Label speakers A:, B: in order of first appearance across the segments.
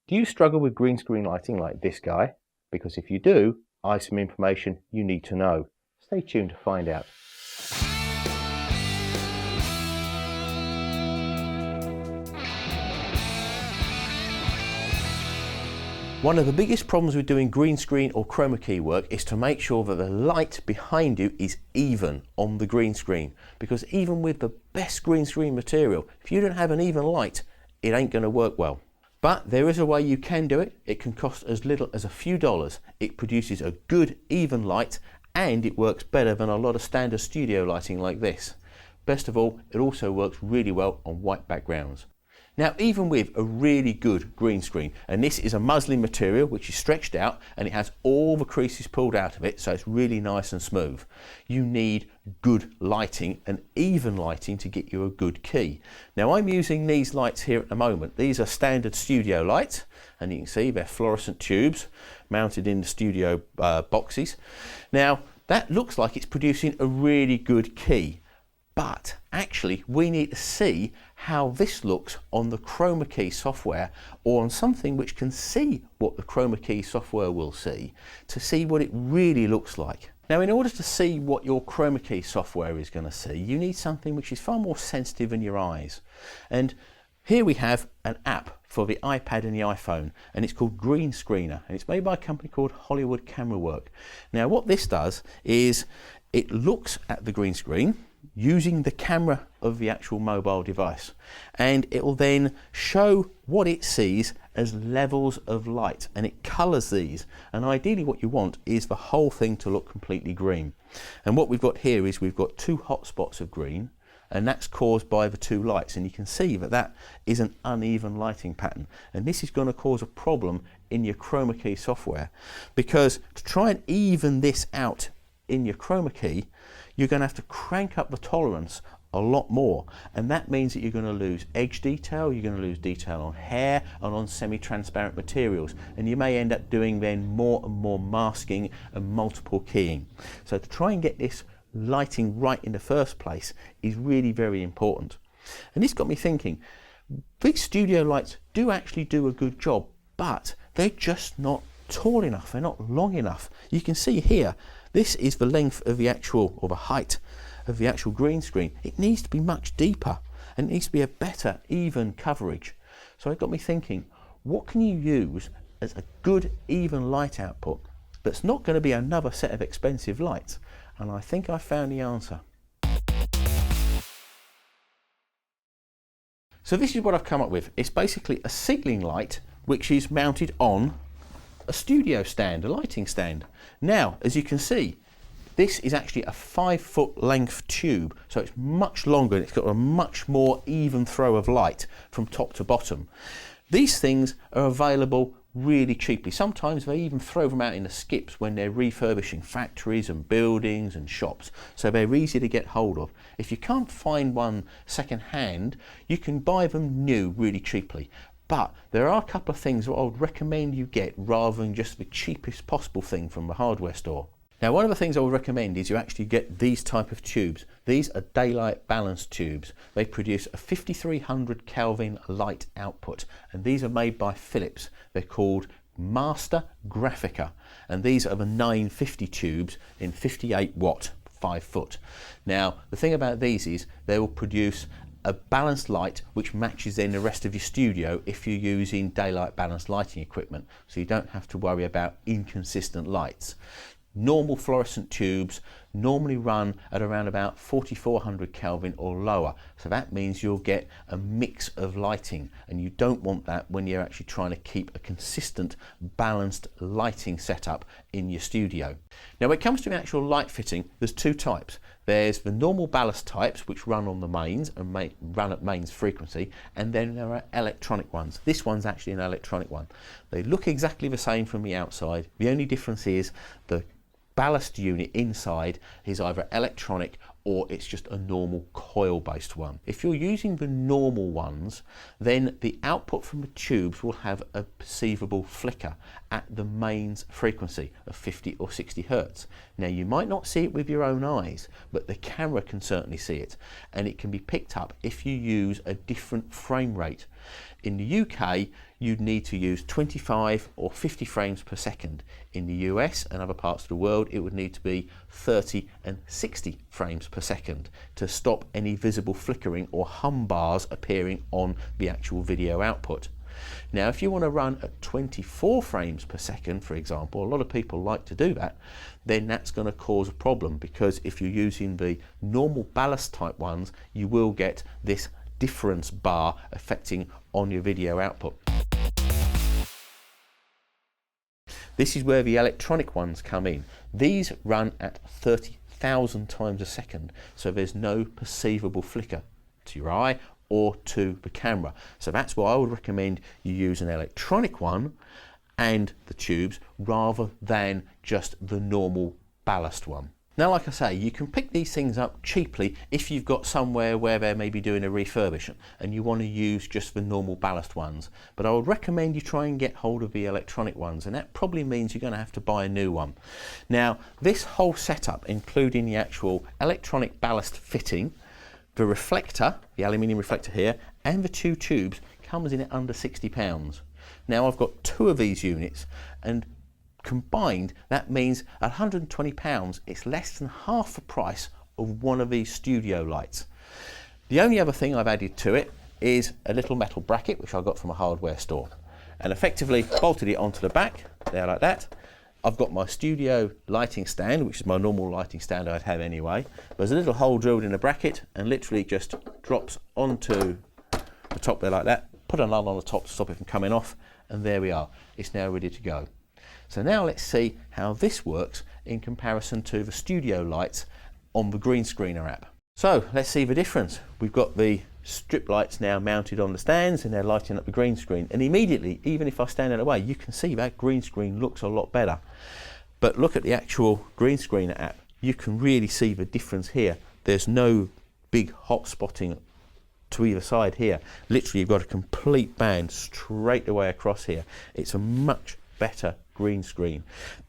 A: Do you struggle with green screen lighting like this guy? Because if you do, I have some information you need to know. Stay tuned to find out. One of the biggest problems with doing green screen or chroma key work is to make sure that the light behind you is even on the green screen. Because even with the best green screen material, if you don't have an even light, it ain't going to work well. But there is a way you can do it. It can cost as little as a few dollars. It produces a good even light and it works better than a lot of standard studio lighting like this. Best of all, it also works really well on white backgrounds. Now, even with a really good green screen, and this is a muslin material which is stretched out and it has all the creases pulled out of it, so it's really nice and smooth. You need good lighting and even lighting to get you a good key. Now, I'm using these lights here at the moment. These are standard studio lights, and you can see they're fluorescent tubes mounted in the studio boxes. Now, that looks like it's producing a really good key. But actually we need to see how this looks on the Chroma Key software, or on something which can see what the Chroma Key software will see, to see what it really looks like. Now, in order to see what your Chroma Key software is going to see, you need something which is far more sensitive than your eyes. And here we have an app for the iPad and the iPhone, and it's called Green Screener, and it's made by a company called Hollywood Camera Work. Now, what this does is it looks at the green screen using the camera of the actual mobile device, and it will then show what it sees as levels of light, and it colors these, and ideally what you want is the whole thing to look completely green. And what we've got here is we've got two hot spots of green, and that's caused by the two lights, and you can see that that is an uneven lighting pattern, and this is going to cause a problem in your Chroma Key software, because to try and even this out in your Chroma Key, you're going to have to crank up the tolerance a lot more, and that means that you're going to lose edge detail, you're going to lose detail on hair and on semi-transparent materials, and you may end up doing then more and more masking and multiple keying. So to try and get this lighting right in the first place is really very important. And this got me thinking, these studio lights do actually do a good job, but they're just not tall enough, they're not long enough. You can see here, this is the length of the actual, or the height of the actual green screen. It needs to be much deeper, and it needs to be a better even coverage. So it got me thinking, what can you use as a good even light output that's not going to be another set of expensive lights? And I think I found the answer. So this is what I've come up with. It's basically a Sibling Light which is mounted on a studio stand, a lighting stand. Now, as you can see, this is actually a 5-foot length tube, so it's much longer and it's got a much more even throw of light from top to bottom. These things are available really cheaply. Sometimes they even throw them out in the skips when they're refurbishing factories and buildings and shops, so they're easy to get hold of. If you can't find one second hand, you can buy them new really cheaply. But there are a couple of things that I would recommend you get rather than just the cheapest possible thing from the hardware store. Now, one of the things I would recommend is you actually get these type of tubes. These are daylight balanced tubes. They produce a 5300 Kelvin light output, and these are made by Philips. They're called Master Graphica, and these are the 950 tubes in 58 watt, 5 foot. Now, the thing about these is they will produce a balanced light which matches then the rest of your studio if you're using daylight balanced lighting equipment, so you don't have to worry about inconsistent lights. Normal fluorescent tubes normally run at around about 4400 Kelvin or lower, so that means you'll get a mix of lighting, and you don't want that when you're actually trying to keep a consistent balanced lighting setup in your studio. Now, when it comes to the actual light fitting, there's two types. There's the normal ballast types which run on the mains and run at mains frequency, and then there are electronic ones. This one's actually an electronic one. They look exactly the same from the outside. The only difference is the ballast unit inside is either electronic or it's just a normal coil based one. If you're using the normal ones, then the output from the tubes will have a perceivable flicker at the mains frequency of 50 or 60 Hertz. Now, you might not see it with your own eyes, but the camera can certainly see it, and it can be picked up if you use a different frame rate. In the UK, you'd need to use 25 or 50 frames per second. In the US and other parts of the world, it would need to be 30 and 60 frames per second to stop any visible flickering or hum bars appearing on the actual video output. Now, if you want to run at 24 frames per second, for example, a lot of people like to do that, then that's going to cause a problem, because if you're using the normal ballast type ones, you will get this difference bar affecting on your video output. This is where the electronic ones come in. These run at 30,000 times a second, so there's no perceivable flicker to your eye or to the camera. So that's why I would recommend you use an electronic one and the tubes rather than just the normal ballast one. Now, like I say, you can pick these things up cheaply if you've got somewhere where they're maybe doing a refurbishment and you want to use just the normal ballast ones. But I would recommend you try and get hold of the electronic ones, and that probably means you're going to have to buy a new one. Now, this whole setup, including the actual electronic ballast fitting, the reflector, the aluminium reflector here, and the two tubes, comes in at under £60. Now, I've got two of these units, and combined that means at £120 it's less than half the price of one of these studio lights. The only other thing I've added to it is a little metal bracket which I got from a hardware store, and effectively bolted it onto the back there like that. I've got my studio lighting stand, which is my normal lighting stand I'd have anyway. There's a little hole drilled in the bracket and literally just drops onto the top there like that. Put a nut on the top to stop it from coming off, and there we are. It's now ready to go. So now let's see how this works in comparison to the studio lights on the Green Screener app. So let's see the difference. We've got the strip lights now mounted on the stands and they're lighting up the green screen, and immediately, even if I stand out of the way, you can see that green screen looks a lot better. But look at the actual Green Screener app. You can really see the difference here. There's no big hot spotting to either side here. Literally, you've got a complete band straight away across here. It's a much better green screen.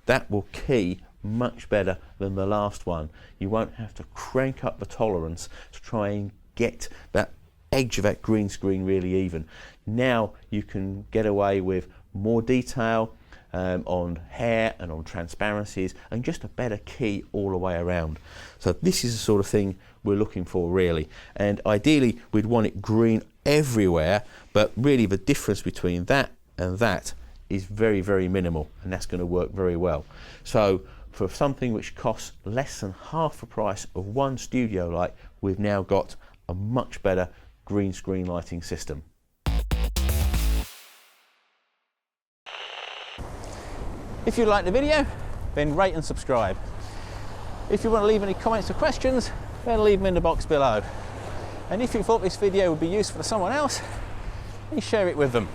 A: That will key much better than the last one. You won't have to crank up the tolerance to try and get that edge of that green screen really even. Now you can get away with more detail on hair and on transparencies, and just a better key all the way around. So this is the sort of thing we're looking for really, and ideally we'd want it green everywhere, but really the difference between that and that is very, very minimal, and that's going to work very well. So for something which costs less than half the price of one studio light, we've now got a much better green screen lighting system.
B: If you liked the video, then rate and subscribe. If you want to leave any comments or questions, then leave them in the box below. And if you thought this video would be useful to someone else, then share it with them.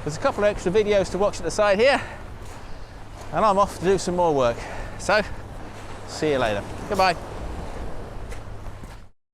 B: There's a couple of extra videos to watch at the side here, and I'm off to do some more work. So, see you later. Goodbye.